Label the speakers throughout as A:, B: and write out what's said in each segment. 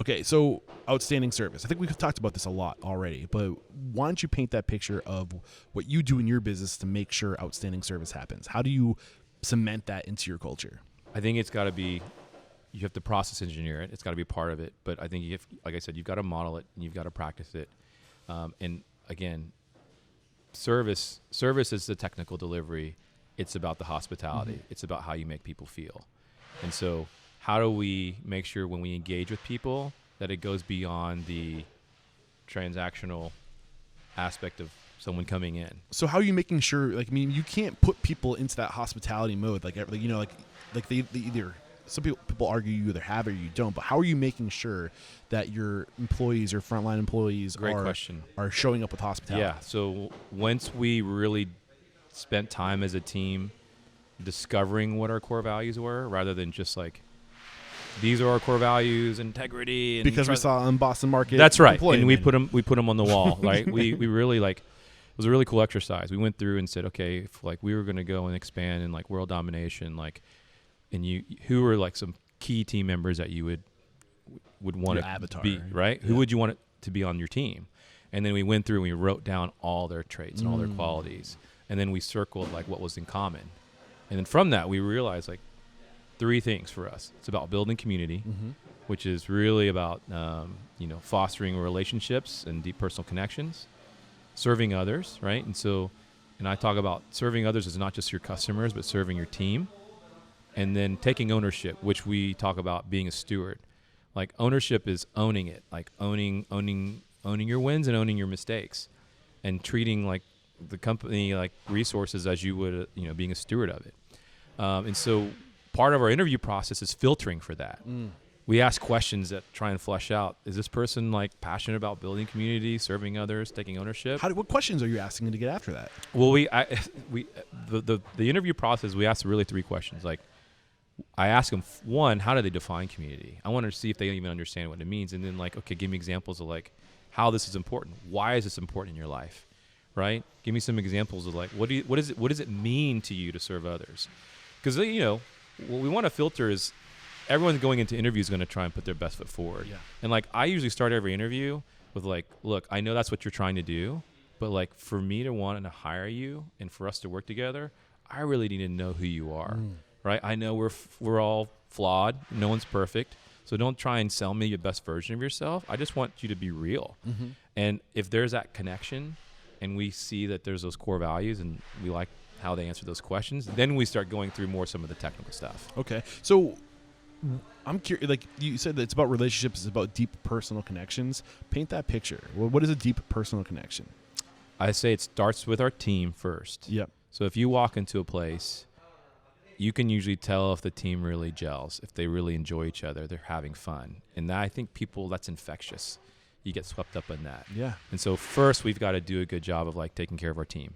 A: Okay, so outstanding service. I think we've talked about this a lot already, but why don't you paint that picture of what you do in your business to make sure outstanding service happens? How do you cement that into your culture?
B: I think it's got to be, you have to process engineer it. It's got to be part of it. But I think, like I said, you've got to model it and you've got to practice it. And again, service is the technical delivery. It's about the hospitality. It's about how you make people feel. And so how do we make sure when we engage with people that it goes beyond the transactional aspect of someone coming in?
A: So how are you making sure, like, I mean, you can't put people into that hospitality mode, like they either, some people argue you either have it or you don't, but how are you making sure that your employees or frontline employees are showing up with hospitality?
B: Yeah, so once we really spent time as a team discovering what our core values were, rather than just like, these are our core values, integrity, and
A: because we saw on Boston Market.
B: That's right, and we put them on the wall, right? we really like, it was a really cool exercise. We went through and said, okay, if like we were going to go and expand in like world domination, like, and who were like some key team members that you would want to be, right? Yeah. Who would you want it to be on your team? And then we went through and we wrote down all their traits and all their qualities, and then we circled like what was in common, and then from that we realized like 3 things for us. It's about building community, which is really about fostering relationships and deep personal connections, serving others, right? And I talk about serving others as not just your customers, but serving your team, and then taking ownership, which we talk about being a steward. Like ownership is owning it, like owning your wins and owning your mistakes, and treating like the company like resources as you would, being a steward of it. And so part of our interview process is filtering for that. We ask questions that try and flesh out, is this person like passionate about building community, serving others, taking ownership?
A: What questions are you asking to get after that?
B: Well, the interview process, we ask really 3 questions. Like, I ask them, one, how do they define community? I want to see if they even understand what it means. And then like, okay, give me examples of like how this is important. Why is this important in your life? Right? Give me some examples of like, what does it mean to you to serve others? Because, what we want to filter is everyone going into interviews is going to try and put their best foot forward. Yeah. And like, I usually start every interview with like, look, I know that's what you're trying to do, but like for me to want to hire you and for us to work together, I really need to know who you are. Right? I know we're all flawed. No one's perfect. So don't try and sell me your best version of yourself. I just want you to be real. And if there's that connection and we see that there's those core values and we like how they answer those questions, then we start going through more some of the technical stuff.
A: Okay. So I'm curious, like you said that it's about relationships, it's about deep personal connections. Paint that picture. What is a deep personal connection?
B: I say it starts with our team first.
A: Yep.
B: So if you walk into a place, you can usually tell if the team really gels, if they really enjoy each other, they're having fun. And I think that's infectious. You get swept up in that.
A: Yeah.
B: And so first we've got to do a good job of like taking care of our team.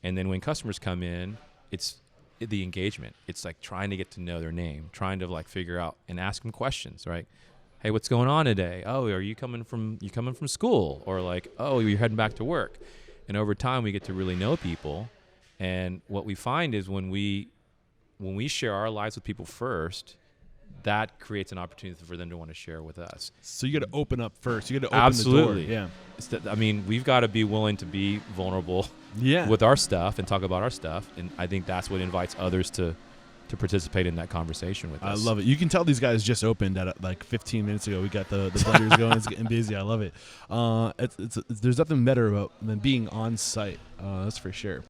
B: And then when customers come in, it's the engagement. It's like trying to get to know their name, trying to like figure out and ask them questions, right? Hey, what's going on today? Oh, are you coming from school? Or like, oh, you're heading back to work. And over time we get to really know people. And what we find is when we share our lives with people first, that creates an opportunity for them to want to share with us.
A: So you got to open up first. You got to open the door. Yeah.
B: We've got to be willing to be vulnerable with our stuff and talk about our stuff. And I think that's what invites others to participate in that conversation with us.
A: I love it. You can tell these guys just opened at like 15 minutes ago. We got the blenders going. It's getting busy. I love it. There's nothing better than being on site. That's for sure.